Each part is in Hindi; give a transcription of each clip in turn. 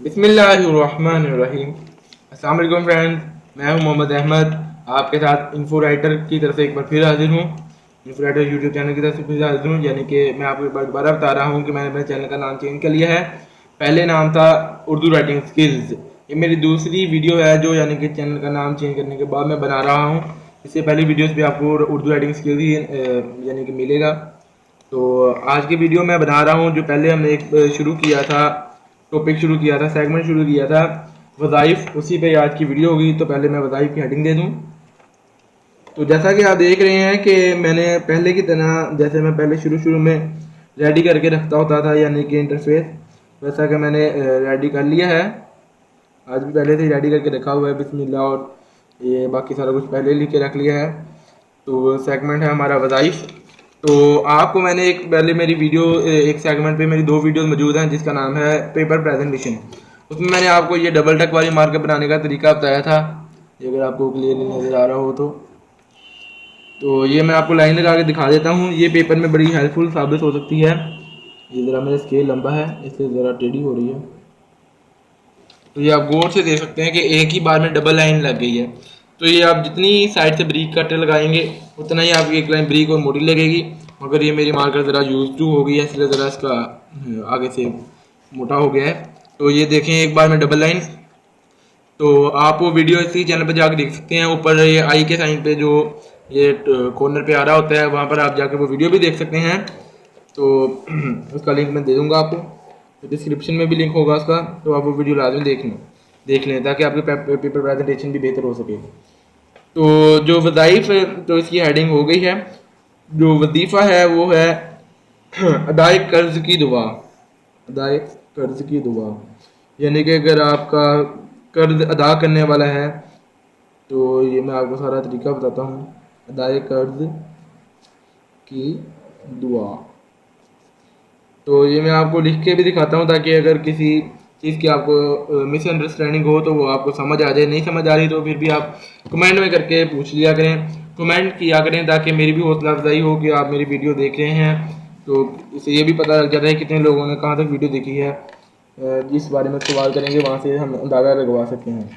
बिस्मिल्लाहिर्रहमानिर्रहीम। अस्सलाम वालेकुम फ्रेंड्स, मैं हूं मोहम्मद अहमद आपके साथ इन्फो राइटर की तरफ से एक बार फिर हाजिर हूं। इन्फो राइटर यूट्यूब चैनल की तरफ से फिर हाजिर हूं, यानी कि मैं आपको एक बार दोबारा बता रहा हूं कि मैंने अपने चैनल का नाम चेंज कर लिया है। पहले नाम था उर्दू राइटिंग स्किल्स। ये मेरी दूसरी वीडियो है जो यानी कि चैनल का नाम चेंज करने के बाद मैं बना रहा हूँ। इससे पहले वीडियोज़ भी आपको उर्दू राइटिंग स्किल्स ही यानी कि मिलेगा। तो आज की वीडियो मैं बना रहा हूँ जो पहले हमने एक शुरू किया था, टॉपिक शुरू किया था, सेगमेंट शुरू किया था वज़ाइफ, उसी पे आज की वीडियो होगी। तो पहले मैं वज़ाइफ की हेडिंग दे दूँ। तो जैसा कि आप देख रहे हैं कि मैंने पहले की तरह, जैसे मैं पहले शुरू में रेडी करके रखता होता था यानी कि इंटरफेस, वैसा कि मैंने रेडी कर लिया है। आज भी पहले से ही रेडी करके रखा हुआ है बिस्मिल्लाह, और ये बाकी सारा कुछ पहले लिख के रख लिया है। तो सेगमेंट है हमारा वज़ाइफ। तो आपको मैंने एक पहले मेरी वीडियो, एक सेगमेंट पे मेरी दो वीडियोस मौजूद हैं जिसका नाम है पेपर प्रेजेंटेशन। उसमें मैंने आपको ये डबल टक वाली मार्कर बनाने का तरीका बताया था, ये अगर आपको क्लियरली नज़र आ रहा हो तो ये मैं आपको लाइन लगा के दिखा देता हूँ। ये पेपर में बड़ी हेल्पफुल साबित हो सकती है। ये ज़रा मेरा स्केल लंबा है इसलिए ज़रा टेढ़ी हो रही है। तो ये आप गौर से देख सकते हैं कि एक ही बार में डबल लाइन लग गई है। तो ये आप जितनी साइड से ब्रीक कट लगाएंगे उतना ही आपकी एक लाइन ब्रीक और मोटी लगेगी। मगर ये मेरी मार्कर ज़रा यूज टू हो गई है इसलिए ज़रा इसका आगे से मोटा हो गया है। तो ये देखें एक बार में डबल लाइन। तो आप वो वीडियो इसी चैनल पर जाकर देख सकते हैं। ऊपर ये आई के साइन पे जो ये कॉर्नर पे आ रहा होता है वहाँ पर आप जाकर वो वीडियो भी देख सकते हैं। तो उसका लिंक मैं दे दूँगा आपको, तो डिस्क्रिप्शन में भी लिंक होगा उसका। तो आप वो वीडियो लाजमी देख लें ताकि आपके पेपर प्रेजेंटेशन भी बेहतर हो सके। तो जो वज़ाइफ है तो इसकी हेडिंग हो गई है। जो वजीफ़ा है वो है अदाए कर्ज की दुआ। अदाए कर्ज की दुआ यानी कि अगर आपका कर्ज अदा करने वाला है, तो ये मैं आपको सारा तरीका बताता हूँ। अदाए कर्ज की दुआ, तो ये मैं आपको लिख के भी दिखाता हूँ ताकि अगर किसी चीज़ की आपको मिसअंडरस्टैंडिंग हो तो वो आपको समझ आ जाए। नहीं समझ आ रही तो फिर भी आप कमेंट में करके पूछ लिया करें, कमेंट किया करें, ताकि मेरी भी हौसला अफजाई हो कि आप मेरी वीडियो देख रहे हैं। तो इससे ये भी पता लग जाता है कितने लोगों ने कहाँ तक वीडियो देखी है। जिस बारे में सवाल करेंगे वहाँ से हम अंदाज़ा लगवा सकते हैं।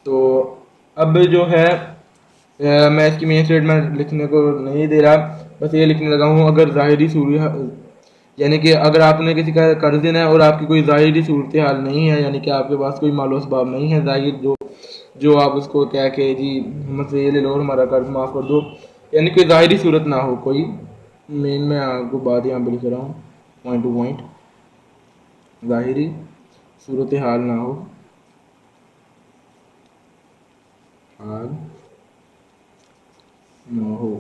तो अब जो है मैं इसकी मेन स्टेटमेंट लिखने को नहीं दे रहा, बस ये लिखने लगा हूँ अगर ज़ाहिरी सूरत, यानी कि अगर आपने किसी का कर्ज देना है और आपकी कोई ज़ाहिरी सूरत हाल नहीं है, यानी कि आपके पास कोई मालो असबाब नहीं है ज़ाहिर जो जो आप उसको कह के जी हमसे ये ले लो और हमारा कर्ज माफ़ कर दो, यानी कोई ज़ाहिरी सूरत ना हो कोई। मेन मैं आपको बात यहाँ पर लिख रहा हूँ पॉइंट टू पॉइंट, ज़ाहिरी सूरत हाल ना हो, हाल ना हो।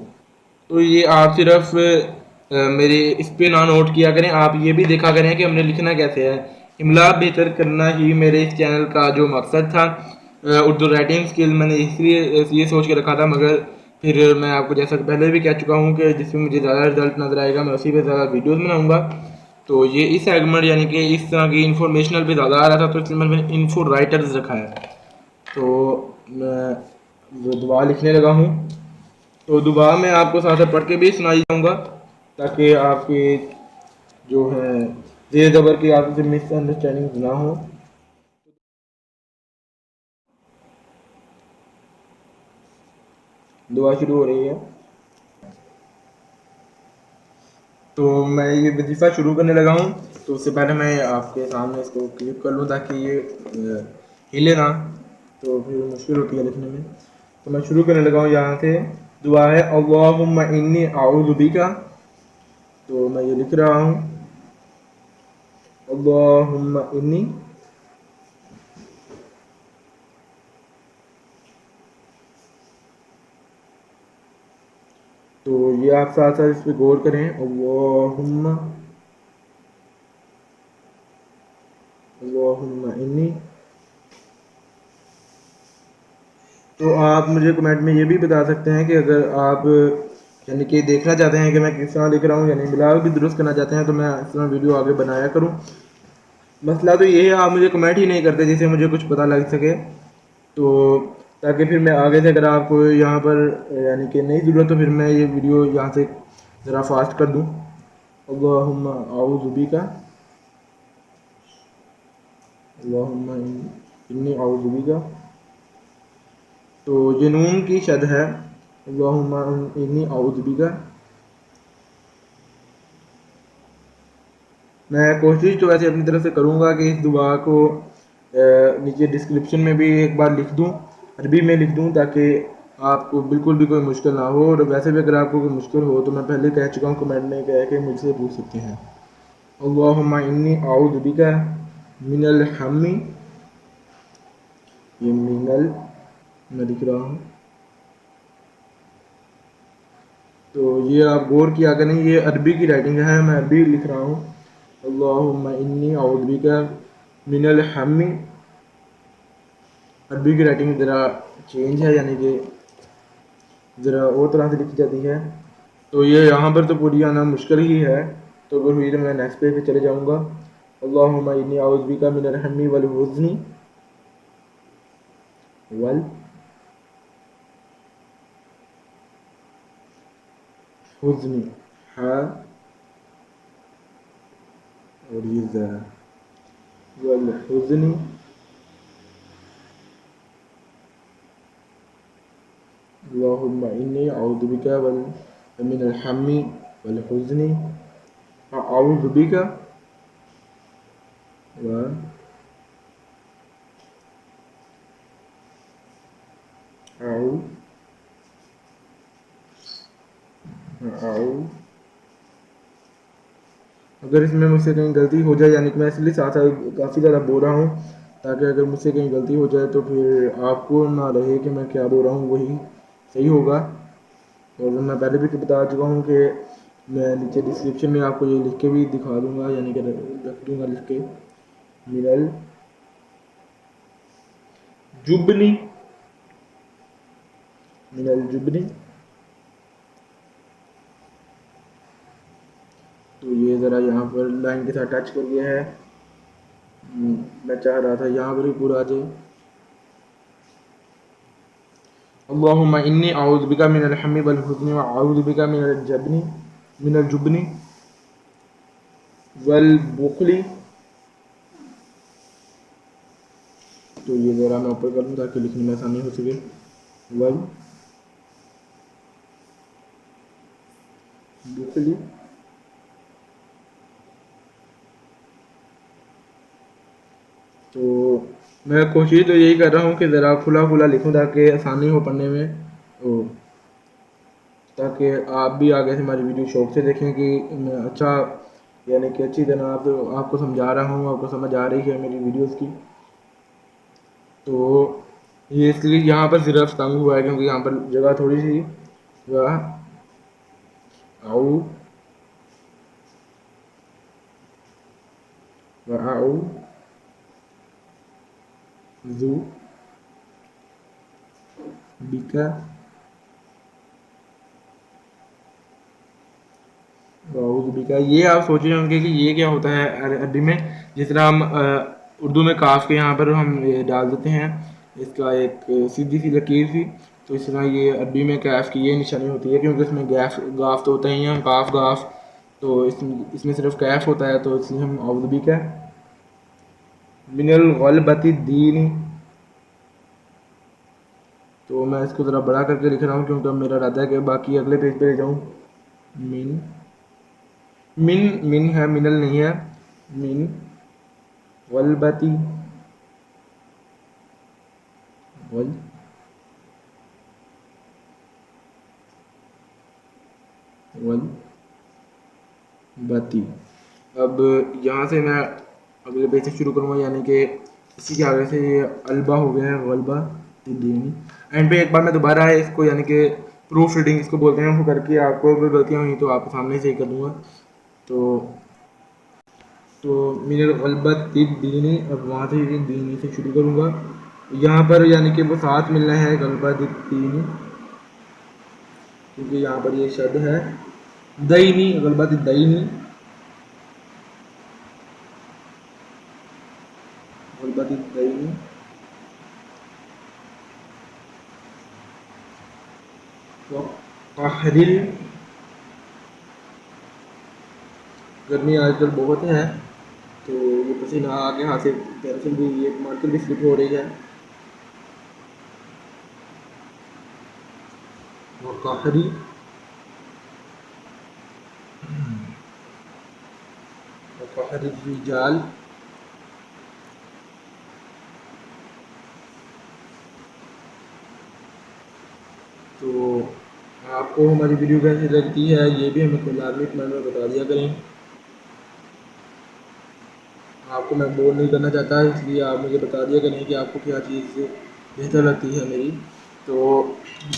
तो ये आप सिर्फ मेरे इस पे ना नोट किया करें, आप ये भी देखा करें कि हमने लिखना कैसे है। इमला बेहतर करना ही मेरे इस चैनल का जो मकसद था। उर्दू राइटिंग स्किल मैंने इसलिए ये सोच के रखा था, मगर फिर मैं आपको जैसा कि पहले भी कह चुका हूँ कि जिसमें मुझे ज़्यादा रिजल्ट नज़र आएगा मैं उसी पे ज़्यादा वीडियोस बनाऊँगा। तो ये इस सेगमेंट यानी कि इस तरह की इन्फॉर्मेशनल पे ज़्यादा आ रहा था तो इसलिए मैंने इन्फो राइटर्स रखा है। तो मैं वो दुआ लिखने लगा हूँ। तो दुआ मैं आपको साथ साथ पढ़ के भी सुनाई जाऊँगा ताकि आपकी जो है जेर ज़बर की आपसे मिसअंडरस्टैंडिंग ना हो। दुआ शुरू हो रही है। तो मैं ये वजीफ़ा शुरू करने लगा हूँ। तो उससे पहले मैं आपके सामने इसको क्लिक कर लूँ ताकि ये हिले ना, तो फिर मुश्किल होती है लिखने में। तो मैं शुरू करने लगा हूँ यहाँ से। दुआ है अल्लाहुम्मा इन्नी अऊज़ु बिका। तो मैं ये लिख रहा हूँ अल्लाहुम्मा इन्नी तो ये आप साथ साथ इस पर गौर करें। अल्लाहुम्मा अल्लाहुम्मा इन्नी। तो आप मुझे कमेंट में ये भी बता सकते हैं कि अगर आप यानी कि देखना चाहते हैं कि मैं किस तरह लिख रहा हूँ, यानी बिलाल भी दुरुस्त करना चाहते हैं तो मैं इस तरह वीडियो आगे बनाया करूँ। मसला तो ये है आप मुझे कमेंट ही नहीं करते जिससे मुझे कुछ पता लग सके। तो ताकि फिर मैं आगे से अगर आपको यहाँ पर यानी कि नहीं ज़रूरत तो फिर मैं ये वीडियो यहाँ से ज़रा फास्ट कर दूँ। अल्लाहुम्मा अऊज़ु बिका अल्लाहुम्मा इन्नी औज़ु बिका, तो ये नून की शद है, अल्लाहुम्मा इन्नी औज़ु बिका। मैं कोशिश तो वैसे अपनी तरफ से करूँगा कि इस दुआ को नीचे डिस्क्रिप्शन में भी एक बार लिख दूँ, अरबी में लिख दूँ, ताकि आपको बिल्कुल भी कोई मुश्किल ना हो। और वैसे भी अगर आपको कोई मुश्किल हो तो मैं पहले कह चुका हूँ, कमेंट में कह के मुझसे पूछ सकते हैं। अल्लाहुम्मा इन्नी औज़ु बिका मिनल हम्मी, ये मिनल मैं लिख रहा हूँ, तो ये आप गौर किया करें, ये अरबी की राइटिंग है, मैं अरबी लिख रहा हूँ। अल्लाहुम्मा इन्नी औज़ु बिका मिनल हम्मी, अरबी की राइटिंग ज़रा चेंज है, यानी कि ज़रा और तरह से लिखी जाती है। तो ये यहाँ पर तो पूरी आना मुश्किल ही है, तो फिर मैं नेक्स्ट पेज पे चले जाऊँगा। अल्लाहुम्मा इन्नी औज़ु बिका मिनल हम्मी वल हुज़्नी वल हुज़्नी, हाँ और ये ज़रा वल हुज़्नी, अल्लाहुम्मा इन्नी औज़ु बिका मिनल हम्मी वल हुज़्नी, औज़ु बिका व अगर इसमें मुझसे कहीं गलती हो जाए, यानी कि मैं इसलिए साथ साथ काफ़ी ज़्यादा बोल रहा हूँ, ताकि अगर मुझसे कहीं गलती हो जाए तो फिर आपको ना रहे कि मैं क्या बोल रहा हूँ, वही सही होगा। और मैं पहले भी बता चुका हूँ कि मैं नीचे डिस्क्रिप्शन में आपको ये लिख के भी दिखा दूँगा, यानी कि रख दूँगा लिख के, मिनल जुबनी, मिनल जुबनी। तो ये ज़रा यहाँ पर लाइन के साथ टच कर गया है, मैं चाह रहा था यहाँ पर भी पूरा आ जाए। अल्लाहुम्मा इन्नी औज़ु बिका मिनल हम्मी वल हुज़्नी व औज़ु बिका मिनल जुबनी वल बुखली। तो ये ज़रा मैं ऊपर कर दूँ ताकि लिखने में आसानी हो सके। वल बुखली, तो मैं कोशिश तो यही कर रहा हूँ कि ज़रा खुला खुला लिखूँ ताकि आसानी हो पढ़ने में, तो ताकि आप भी आगे से हमारी वीडियो शौक से देखें कि मैं अच्छा, यानी कि अच्छी तरह आपको समझा रहा हूँ, आपको समझ आ रही है मेरी वीडियोस की। तो ये इसलिए यहाँ पर सिर्फ तंग हुआ है क्योंकि यहाँ पर जगह थोड़ी सी वह आऊ वह आऊ जू बिका बिका। ये आप सोच रहे होंगे कि ये क्या होता है अरबी में, जिस तरह हम उर्दू में काफ के यहाँ पर हम ये डाल देते हैं, इसका एक सीधी सी लकीर थी, तो इस तरह ये अरबी में कैफ की ये निशानी होती है, क्योंकि इसमें गैफ गाफ तो होता ही है, काफ गाफ, तो इसमें सिर्फ कैफ होता है, तो इसलिए हम औज़ु बिका मिनल गलबती दीनी। तो मैं इसको ज़रा बड़ा करके लिख रहा हूँ क्योंकि मेरा इरादा है कि बाकी अगले पेज पे ले जाऊँ। मिन मिन मिन है, मिनल नहीं है, मिन गलबती गल गलबती। अब यहाँ से मैं अगले पेज से शुरू करूँगा, यानी कि इसी के आगे से ये अलबा हो गया है, गलबा दीनी। एंड पे एक बार मैं दोबारा है इसको, यानी कि प्रूफ रीडिंग इसको बोलते हैं, वो करके आपको अगर गलतियाँ हुई तो आपके सामने से ही कर दूँगा। तो मिनल गलबत दीनी, अब वहाँ से दीनी से शुरू करूँगा। यहाँ पर यानी कि वो साथ मिलना है गलबत दीनी, क्योंकि यहाँ पर ये शब्द है दईनी, गलबत दईनी, गलबत दईनी। तो कहरिल, गर्मी आजकल बहुत है, तो ये पसीना आके हाथ से पेंसिल भी, ये मार्कर भी स्लिप हो रही है। वक़हरी वक़हरी रिजाल। तो आपको हमारी वीडियो कैसी लगती है ये भी हमें लाजमी कमेंट में बता दिया करें। आपको मैं बोर नहीं करना चाहता, इसलिए आप मुझे बता दिया करें कि आपको क्या चीज़ बेहतर लगती है मेरी। तो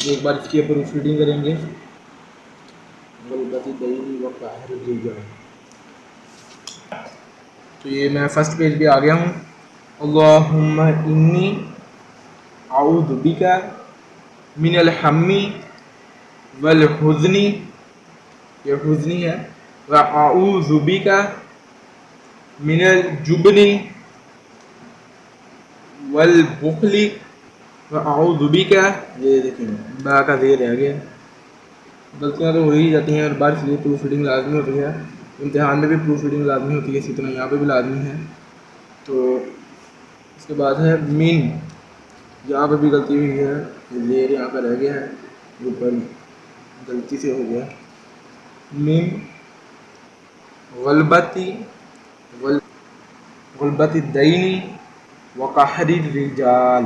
एक बार इसकी प्रूफ रीडिंग करेंगे। तो ये मैं फर्स्ट पेज पे आ गया हूँ। अल्लाहुम्मा इन्नी आऊज़ु बिका मिनल हम्मी वल हुज़्नी, ये हुज़्नी है, व आऊज़ु बिका मिनल जुबनी वल बुखली व आऊज़ु बिका, ये देखें बा का ज़ेर रह गया। गलतियाँ तो हो ही जाती हैं, और बार इसलिए प्रूफ रीडिंग लाजमी होती है। इम्तिहान में भी प्रूफ रीडिंग लाजमी होती है, इसी तरह यहाँ पे भी लाजमी है। तो इसके बाद है मीन, यहाँ पर भी गलती हुई है, ज़ेर यहाँ पर रह गया है, ऊपर गलती से हो गया। मीन गलबती गुलबती दैनी वक़हरी रिजाल।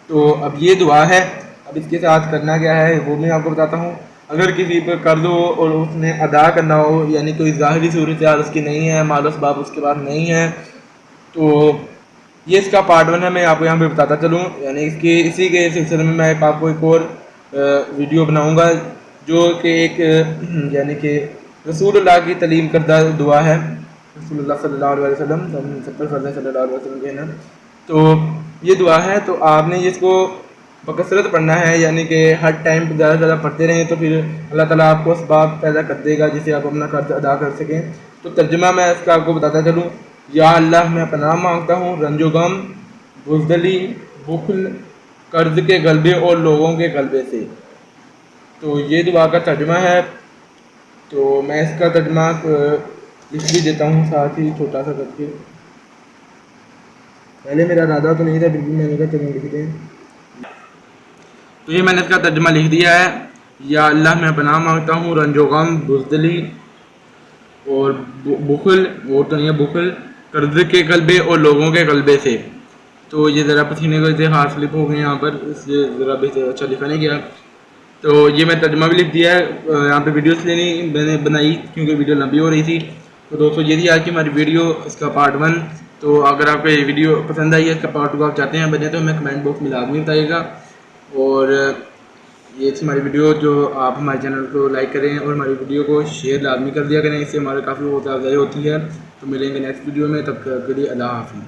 तो अब ये दुआ है, अब इसके साथ करना क्या है वो मैं आपको बताता हूँ। अगर किसी पर कर्ज हो और उसने अदा करना हो, यानी कोई ज़ाहिरी सूरत हाल उसकी नहीं है, माल असबाब उसके पास नहीं है, तो ये इसका पार्ट 1 है, मैं आपको यहाँ पे बताता चलूँ। यानी इसके इसी के सिलसिले में मैं आपको एक और वीडियो बनाऊँगा जो कि एक यानी कि रसूलुल्लाह की तलीम करदा दुआ है। रसूलुल्लाह सल्लल्लाहु अलैहि वसल्लम, हम सब पर फर्ज़ है सल्लल्लाहु अलैहि वसल्लम कहना। तो ये दुआ है, तो आपने इसको बकसरत पढ़ना है, यानी कि हर टाइम ज़्यादा से ज़्यादा पढ़ते रहें, तो फिर अल्लाह ताला आपको असबाब पैदा कर देगा जिससे आप अपना कर्ज अदा कर सकें। तो तर्जुमा मैं इसका आपको बताता चलूँ। या अल्लाह मैं पनाह मांगता हूँ रंजो गम, बुज़दली, बुखल, कर्ज के गलबे और लोगों के गलबे से। तो ये दुआ का तर्जुमा है। तो मैं इसका तर्जुमा लिख भी देता हूँ साथ ही छोटा सा करके। पहले मेरा इरादा तो नहीं था, फिर भी मैंने कहा चलो लिख दें। तो ये मैंने इसका तर्जुमा लिख दिया है। या अल्लाह मैं पनाह मांगता हूँ रंजो गम, बुज़दली और बुखल, वो तो नहीं है बुखल, कर्ज के गलबे और लोगों के गलबे से। तो ये ज़रा पसीने को हाथ स्लिप हो गए यहाँ पर, इसलिए ज़रा बेहतर अच्छा लिखा नहीं गया। तो ये मैं तर्जुमा भी लिख दिया है। यहाँ पे वीडियो इसलिए नहीं मैंने बनाई क्योंकि वीडियो लंबी हो रही थी। तो दोस्तों ये थी आज की हमारी वीडियो, इसका पार्ट 1। तो अगर आपको ये वीडियो पसंद आई है, इसका पार्ट 2 आप चाहते हैं बने, तो हमें कमेंट बॉक्स में लाजमी बताइएगा। और ये थी हमारी वीडियो, जो आप हमारे चैनल को लाइक करें और हमारी वीडियो को शेयर लाजमी कर दिया करें, इससे हमारे काफ़ी बहुत अफजाई होती है। तो मिलेंगे नेक्स्ट वीडियो में, तब तक के लिए अल्लाह हाफ़िज़।